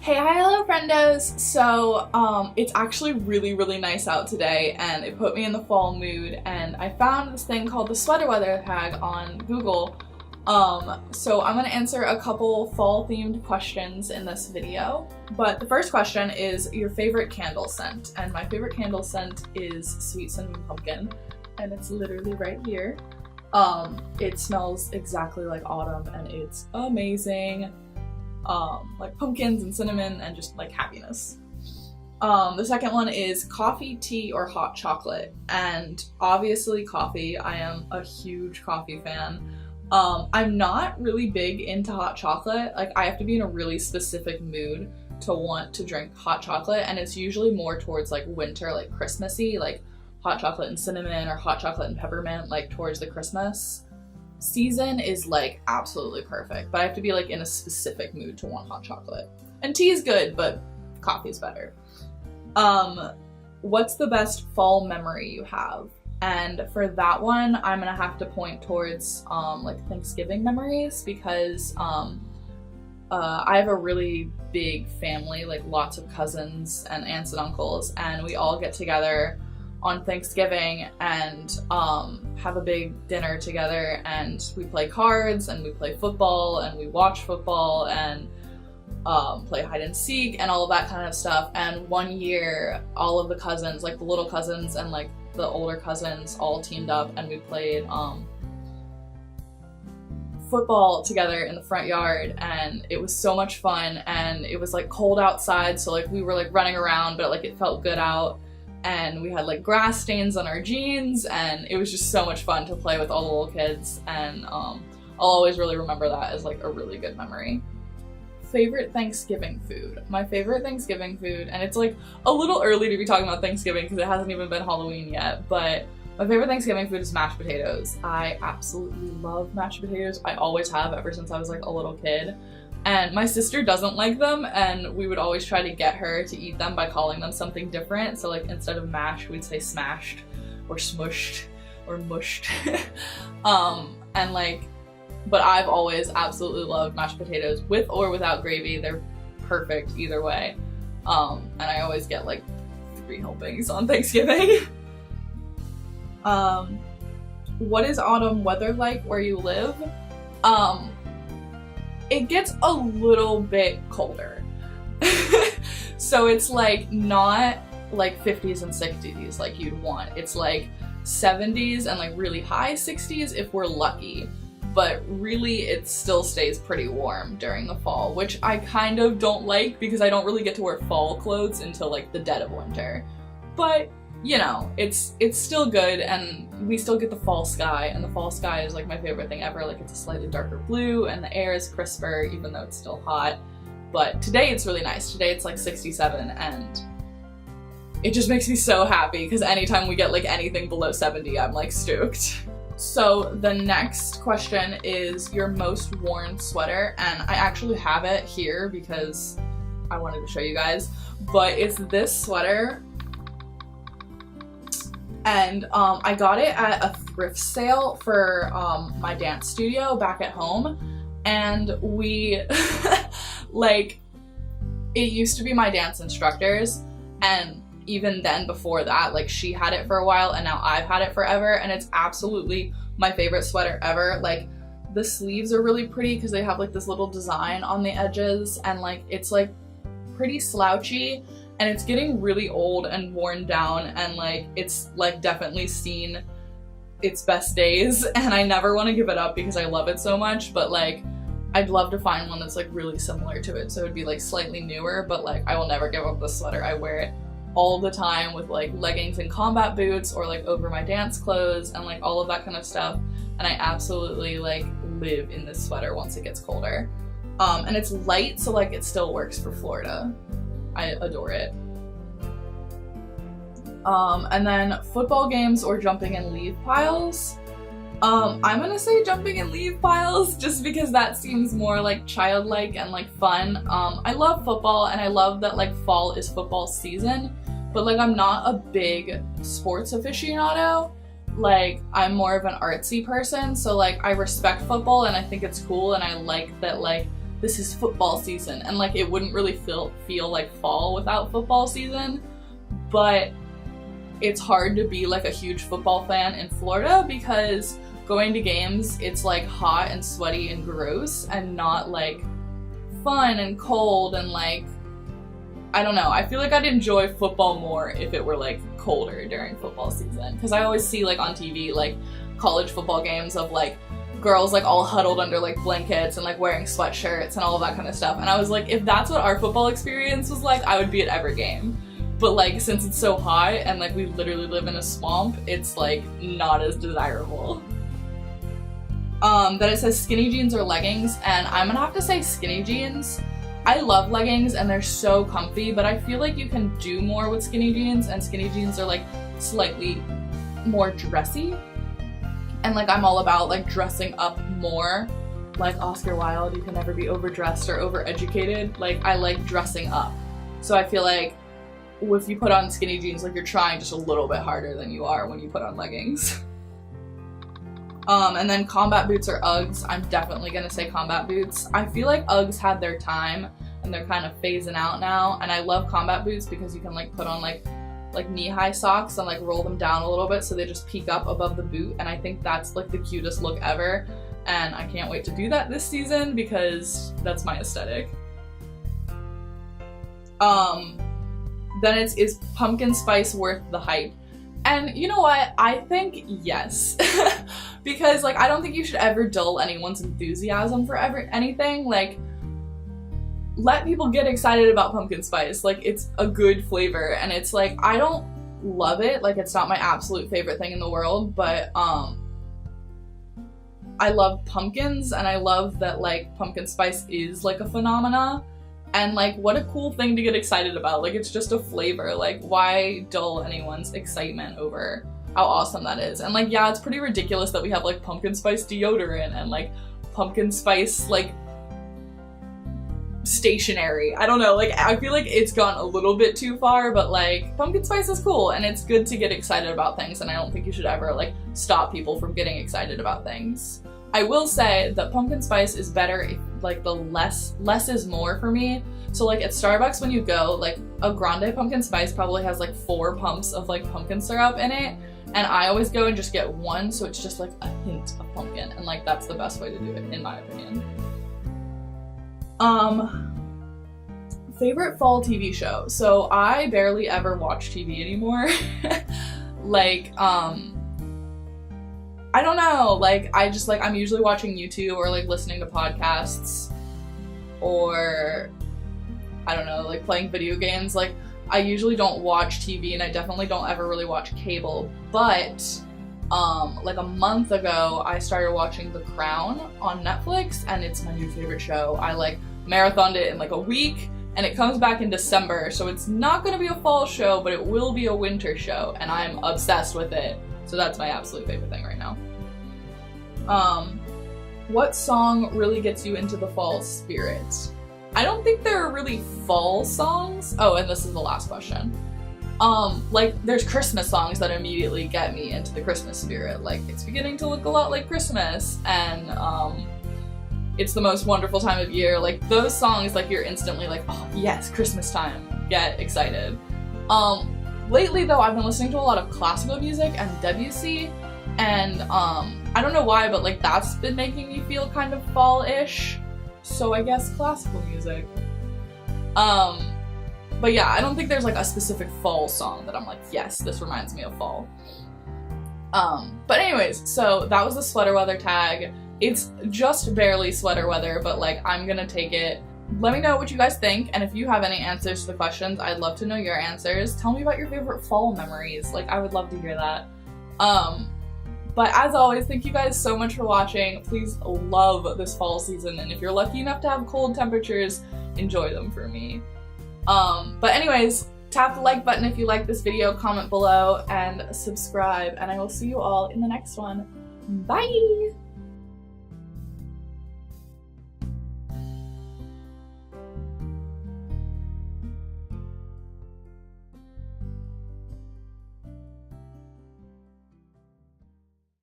Hey, hi, hello, friendos! So, it's actually really nice out today, and it put me in the fall mood, and I found this thing called the Sweater Weather Tag on Google. So I'm gonna answer a couple fall-themed questions in this video. But the first question is your favorite candle scent, and my favorite candle scent is Sweet Cinnamon Pumpkin, and it's literally right here. It smells exactly like autumn, and it's amazing. Like pumpkins and cinnamon and just like happiness. The second one is coffee, tea, or hot chocolate, and obviously coffee. I am a huge coffee fan. I'm not really big into hot chocolate. Like, I have to be in a really specific mood to want to drink hot chocolate, and it's usually more towards like winter, like Christmassy, like hot chocolate and cinnamon or hot chocolate and peppermint, like towards the Christmas season is like absolutely perfect, but I have to be like in a specific mood to want hot chocolate. And tea is good, but coffee's better. What's the best fall memory you have? And for that one, I'm gonna have to point towards like Thanksgiving memories, because I have a really big family, like lots of cousins and aunts and uncles, and we all get together on Thanksgiving and have a big dinner together, and we play cards and we play football and we watch football and play hide and seek and all of that kind of stuff. And one year all of the cousins, like the little cousins and like the older cousins, all teamed up and we played football together in the front yard, and it was so much fun. And it was like cold outside, so like we were like running around, but like it felt good out. And we had like grass stains on our jeans, and it was just so much fun to play with all the little kids, and I'll always really remember that as like a really good memory. Favorite Thanksgiving food. My favorite Thanksgiving food, and it's like a little early to be talking about Thanksgiving because it hasn't even been Halloween yet, but my favorite Thanksgiving food is mashed potatoes. I absolutely love mashed potatoes. I always have ever since I was like a little kid. And my sister doesn't like them, and we would always try to get her to eat them by calling them something different. So like instead of mash, we'd say smashed or smushed or mushed. And like, but I've always absolutely loved mashed potatoes with or without gravy. They're perfect either way. And I always get like 3 helpings on Thanksgiving. What is autumn weather like where you live? It gets a little bit colder. So it's like not like 50s and 60s like you'd want. It's like 70s and like really high 60s if we're lucky. But really it still stays pretty warm during the fall, which I kind of don't like because I don't really get to wear fall clothes until like the dead of winter. But you know, it's still good, and we still get the fall sky, and the fall sky is like my favorite thing ever. Like, it's a slightly darker blue and the air is crisper even though it's still hot. But today it's really nice. Today it's like 67, and it just makes me so happy because anytime we get like anything below 70, I'm like stoked. So the next question is your most worn sweater, and I actually have it here because I wanted to show you guys, but it's this sweater. And I got it at a thrift sale for my dance studio back at home, and we like, it used to be my dance instructor's, and even then before that, like, she had it for a while, and now I've had it forever, and it's absolutely my favorite sweater ever. Like, the sleeves are really pretty because they have like this little design on the edges, and like it's like pretty slouchy. And it's getting really old and worn down, and like it's like definitely seen its best days, and I never want to give it up because I love it so much. But like, I'd love to find one that's like really similar to it, so it'd be like slightly newer, but like I will never give up this sweater. I wear it all the time with like leggings and combat boots, or like over my dance clothes and like all of that kind of stuff, and I absolutely like live in this sweater once it gets colder. And it's light, so like it still works for Florida. I adore it. And then football games or jumping in leaf piles. I'm gonna say jumping in leaf piles just because that seems more like childlike and like fun. I love football, and I love that like fall is football season, but like I'm not a big sports aficionado. Like, I'm more of an artsy person, so like I respect football and I think it's cool, and I like that like this is football season, and like it wouldn't really feel like fall without football season, but it's hard to be like a huge football fan in Florida because going to games, it's like hot and sweaty and gross and not like fun and cold and like, I don't know. I feel like I'd enjoy football more if it were like colder during football season, because I always see like on TV like college football games of like girls like all huddled under like blankets and like wearing sweatshirts and all of that kind of stuff, and I was like, if that's what our football experience was like, I would be at every game. But like since it's so hot and like we literally live in a swamp, it's like not as desirable. Then it says skinny jeans or leggings, and I'm gonna have to say skinny jeans. I love leggings and they're so comfy, but I feel like you can do more with skinny jeans, and skinny jeans are like slightly more dressy. And like I'm all about like dressing up more. Like Oscar Wilde, you can never be overdressed or overeducated. Like I like dressing up. So I feel like if you put on skinny jeans, like you're trying just a little bit harder than you are when you put on leggings. And then combat boots or Uggs. I'm definitely gonna say combat boots. I feel like Uggs had their time and they're kind of phasing out now. And I love combat boots because you can like put on like knee-high socks and like roll them down a little bit so they just peek up above the boot. And I think that's like the cutest look ever. And I can't wait to do that this season because that's my aesthetic. Then is pumpkin spice worth the hype? And you know what? I think yes. Because like I don't think you should ever dull anyone's enthusiasm for anything. Like let people get excited about pumpkin spice. Like it's a good flavor, and it's like I don't love it. Like it's not my absolute favorite thing in the world, but I love pumpkins, and I love that like pumpkin spice is like a phenomena. And like what a cool thing to get excited about. Like it's just a flavor. Like why dull anyone's excitement over how awesome that is? And like yeah, it's pretty ridiculous that we have like pumpkin spice deodorant and like pumpkin spice like stationery. I don't know, like I feel like it's gone a little bit too far, but like pumpkin spice is cool and it's good to get excited about things, and I don't think you should ever like stop people from getting excited about things. I will say that pumpkin spice is better if like the less is more for me. So like at Starbucks when you go, like a grande pumpkin spice probably has like 4 pumps of like pumpkin syrup in it, and I always go and just get one, so it's just like a hint of pumpkin, and like that's the best way to do it in my opinion. Favorite fall TV show. So I barely ever watch TV anymore. Like I don't know, like I just like I'm usually watching YouTube or like listening to podcasts, or I don't know, like playing video games. Like I usually don't watch TV, and I definitely don't ever really watch cable, but like a month ago I started watching The Crown on Netflix, and it's my new favorite show. I like marathoned it in like a week, and it comes back in December, so it's not gonna be a fall show, but it will be a winter show, and I'm obsessed with it. So that's my absolute favorite thing right now. What song really gets you into the fall spirit? I don't think there are really fall songs. Oh, and this is the last question. Like there's Christmas songs that immediately get me into the Christmas spirit. Like it's beginning to look a lot like Christmas, and it's the most wonderful time of year. Like those songs, like you're instantly like, oh yes, Christmas time. Get excited. Lately though, I've been listening to a lot of classical music and Debussy, and I don't know why, but like that's been making me feel kind of fall-ish. So I guess classical music. But yeah, I don't think there's like a specific fall song that I'm like, yes, this reminds me of fall. But anyways, so that was the sweater weather tag. It's just barely sweater weather, but like I'm gonna take it. Let me know what you guys think, and if you have any answers to the questions, I'd love to know your answers. Tell me about your favorite fall memories. Like I would love to hear that. But as always, thank you guys so much for watching. Please love this fall season, and if you're lucky enough to have cold temperatures, enjoy them for me. But anyways, tap the like button if you like this video, comment below, and subscribe, and I will see you all in the next one. Bye!